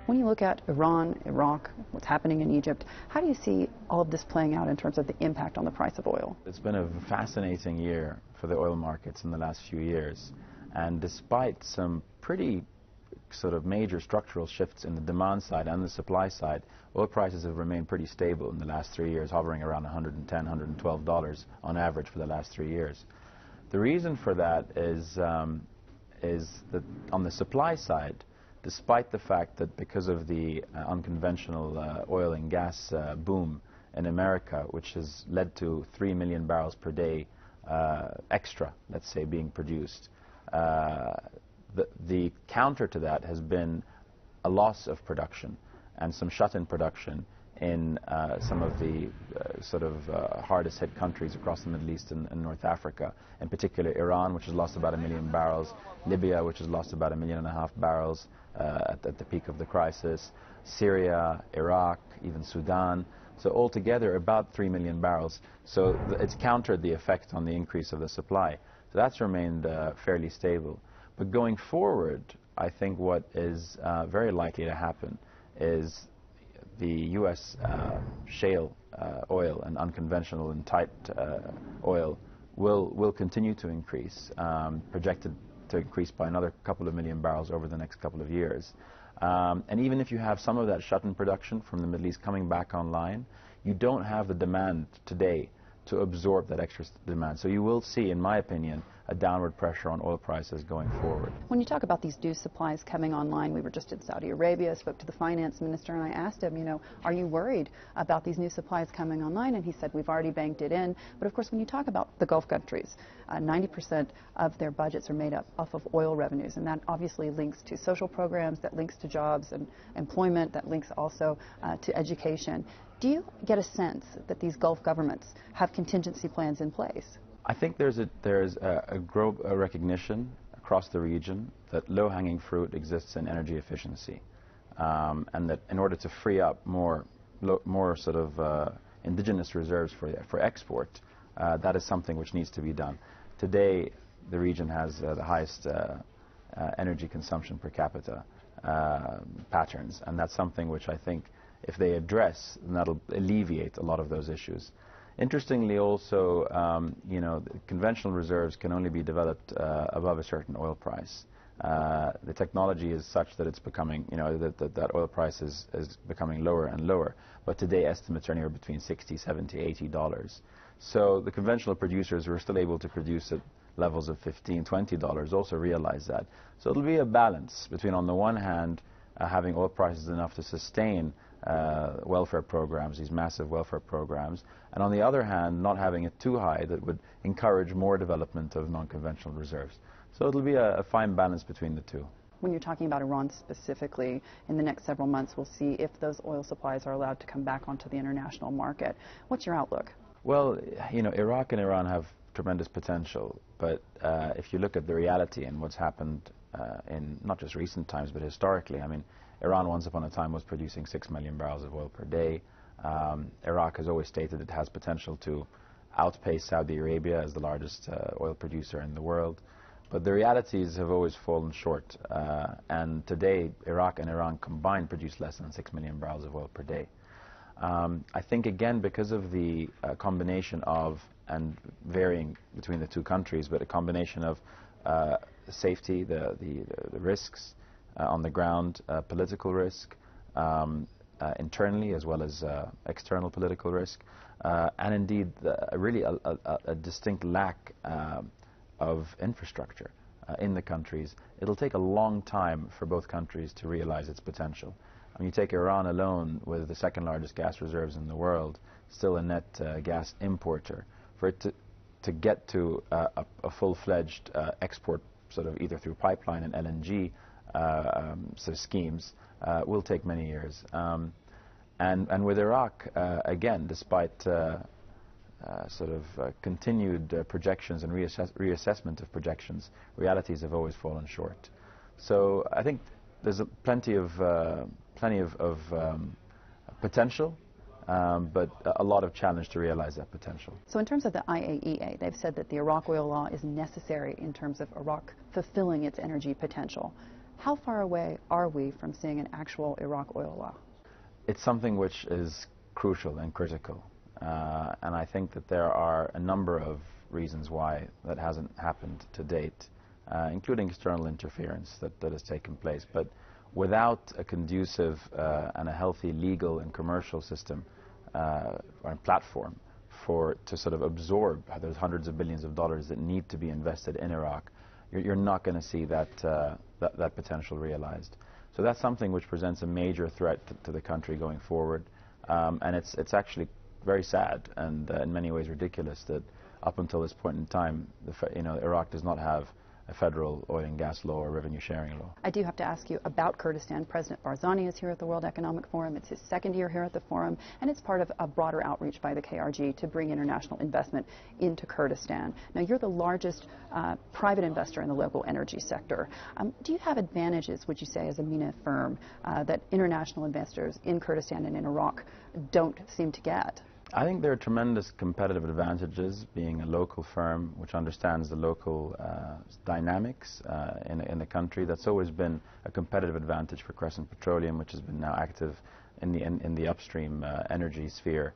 When you look at Iran, Iraq, what's happening in Egypt, how do you see all of this playing out in terms of the impact on the price of oil? It's been a fascinating year for the oil markets in the last few years. And despite some pretty sort of major structural shifts in the demand side and the supply side, oil prices have remained pretty stable in the last 3 years, hovering around $110, $112 on average for the last 3 years. The reason for that is that on the supply side, despite the fact that because of the unconventional oil and gas boom in America, which has led to 3 million barrels per day extra, let's say, being produced, the counter to that has been a loss of production and some shut-in production in some of the hardest hit countries across the Middle East and North Africa, in particular Iran, which has lost about 1 million barrels, Libya, which has lost about 1.5 million barrels at the peak of the crisis, Syria, Iraq, even Sudan. So altogether about 3 million barrels. So it's countered the effect on the increase of the supply. So that's remained fairly stable. But going forward, I think what is very likely to happen is the U.S. shale oil and unconventional and tight oil will continue to increase, projected to increase by another couple of million barrels over the next couple of years. And even if you have some of that shut-in production from the Middle East coming back online, you don't have the demand today to absorb that extra demand. So you will see, in my opinion, a downward pressure on oil prices going forward. When you talk about these new supplies coming online, we were just in Saudi Arabia, spoke to the finance minister, and I asked him, you know, are you worried about these new supplies coming online? And he said, we've already banked it in. But of course, when you talk about the Gulf countries, 90% of their budgets are made up off of oil revenues, and that obviously links to social programs, that links to jobs and employment, that links also to education. Do you get a sense that these Gulf governments have contingency plans in place? I think there's a recognition across the region that low-hanging fruit exists in energy efficiency, and that in order to free up more sort of indigenous reserves for export, that is something which needs to be done. Today, the region has the highest energy consumption per capita patterns, and that's something which I think, if they address, then that'll alleviate a lot of those issues. Interestingly also, you know, the conventional reserves can only be developed above a certain oil price. The technology is such that it's becoming, you know, that oil price is becoming lower and lower. But today estimates are anywhere between $60, $70, $80. So the conventional producers who are still able to produce at levels of $15, $20 also realize that. So it'll be a balance between, on the one hand, having oil prices enough to sustain welfare programs, these massive welfare programs, and on the other hand, not having it too high that would encourage more development of non-conventional reserves. So it'll be a fine balance between the two. When you're talking about Iran specifically, in the next several months, we'll see if those oil supplies are allowed to come back onto the international market. What's your outlook? Well, you know, Iraq and Iran have tremendous potential, but if you look at the reality and what's happened in not just recent times, but historically, I mean, Iran once upon a time was producing 6 million barrels of oil per day. Iraq has always stated it has potential to outpace Saudi Arabia as the largest oil producer in the world. But the realities have always fallen short. And today, Iraq and Iran combined produce less than 6 million barrels of oil per day. I think, again, because of the combination of, and varying between the two countries, but a combination of safety, the risks on the ground, political risk, internally as well as external political risk, and indeed really a distinct lack of infrastructure in the countries. It'll take a long time for both countries to realize its potential. I mean, you take Iran alone, with the second largest gas reserves in the world, still a net gas importer. For it to get to a full-fledged export, sort of either through pipeline and LNG sort of schemes, will take many years. And with Iraq, again, despite continued projections and reassessment of projections, realities have always fallen short. So I think there's plenty of potential, but a lot of challenge to realize that potential. So in terms of the IAEA, they've said that the Iraq oil law is necessary in terms of Iraq fulfilling its energy potential. How far away are we from seeing an actual Iraq oil law? It's something which is crucial and critical. And I think that there are a number of reasons why that hasn't happened to date, including external interference that has taken place. But without a conducive and a healthy legal and commercial system or platform to sort of absorb those hundreds of billions of dollars that need to be invested in Iraq, you're not going to see that potential realized. So that's something which presents a major threat to the country going forward. And it's actually very sad and in many ways ridiculous that up until this point in time, Iraq does not have a federal oil and gas law or revenue sharing law. I do have to ask you about Kurdistan. President Barzani is here at the World Economic Forum. It's his second year here at the forum, and it's part of a broader outreach by the KRG to bring international investment into Kurdistan. Now, you're the largest private investor in the local energy sector. Do you have advantages, would you say, as a MENA firm that international investors in Kurdistan and in Iraq don't seem to get? I think there are tremendous competitive advantages being a local firm which understands the local dynamics in the country. That's always been a competitive advantage for Crescent Petroleum, which has been now active in the upstream energy sphere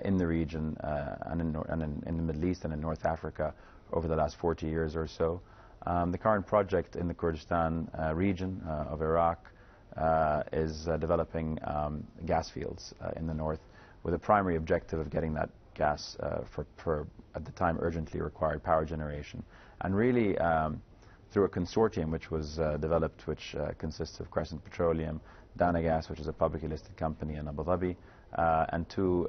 in the region and in the Middle East and in North Africa over the last 40 years or so. The current project in the Kurdistan region of Iraq is developing gas fields in the north, with a primary objective of getting that gas for at the time urgently required power generation. And really through a consortium which was developed, which consists of Crescent Petroleum, Dana Gas, which is a publicly listed company in Abu Dhabi, and two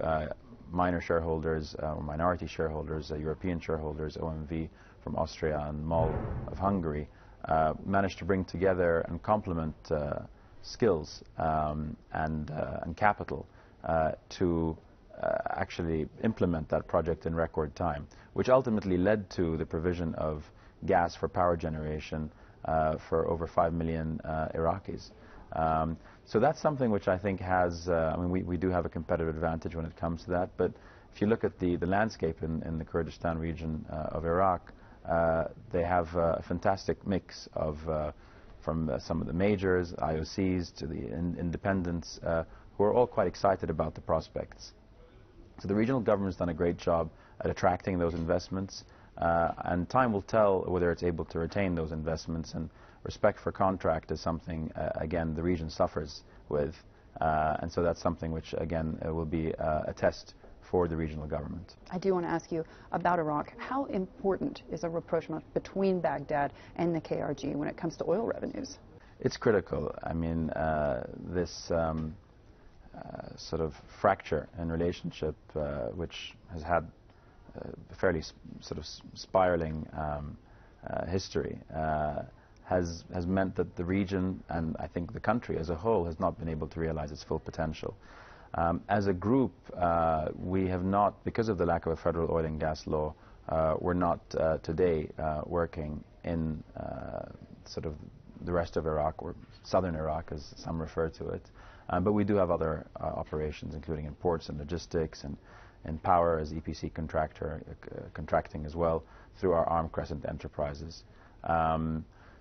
minor shareholders, or minority shareholders, European shareholders, OMV from Austria and MOL of Hungary, managed to bring together and complement skills and capital to actually implement that project in record time, which ultimately led to the provision of gas for power generation for over 5 million Iraqis. So that's something which I think has, I mean, we do have a competitive advantage when it comes to that, but if you look at the landscape in the Kurdistan region of Iraq, they have a fantastic mix of from some of the majors, IOCs, to the independents, who are all quite excited about the prospects. So the regional government's done a great job at attracting those investments, and time will tell whether it's able to retain those investments, and respect for contract is something, again, the region suffers with, and so that's something which, again, will be a test for the regional government. I do want to ask you about Iraq. How important is a rapprochement between Baghdad and the KRG when it comes to oil revenues? It's critical. I mean, this sort of fracture in relationship, which has had a fairly sort of spiraling history, has meant that the region, and I think the country as a whole, has not been able to realize its full potential. As a group, we have not, because of the lack of a federal oil and gas law, we're not today working in sort of the rest of Iraq, or southern Iraq as some refer to it. But we do have other operations, including in ports and logistics and power as EPC contractor, contracting as well through our armed Crescent enterprises.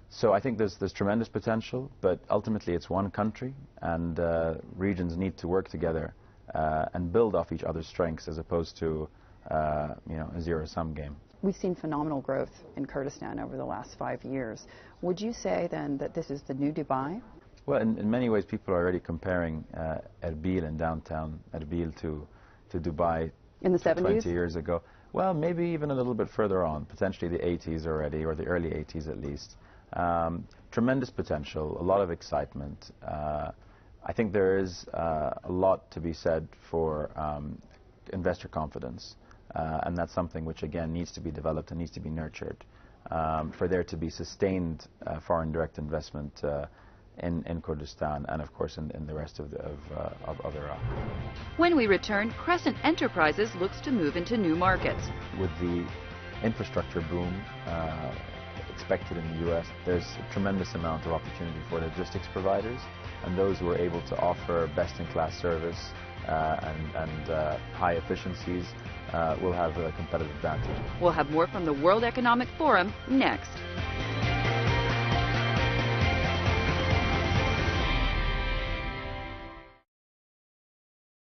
So I think there's tremendous potential, but ultimately it's one country, and regions need to work together and build off each other's strengths, as opposed to a zero-sum game. We've seen phenomenal growth in Kurdistan over the last 5 years. Would you say then that this is the new Dubai? Well, in many ways, people are already comparing Erbil and downtown Erbil to Dubai in the 70s? 20 years ago. Well, maybe even a little bit further on, potentially the 80s already, or the early 80s at least. Tremendous potential, a lot of excitement. I think there is a lot to be said for investor confidence, and that's something which, again, needs to be developed and needs to be nurtured for there to be sustained foreign direct investment in Kurdistan, and of course in the rest of Iraq. When we return, Crescent Enterprises looks to move into new markets. With the infrastructure boom expected in the U.S., there's a tremendous amount of opportunity for logistics providers, and those who are able to offer best-in-class service and high efficiencies will have a competitive advantage. We'll have more from the World Economic Forum next.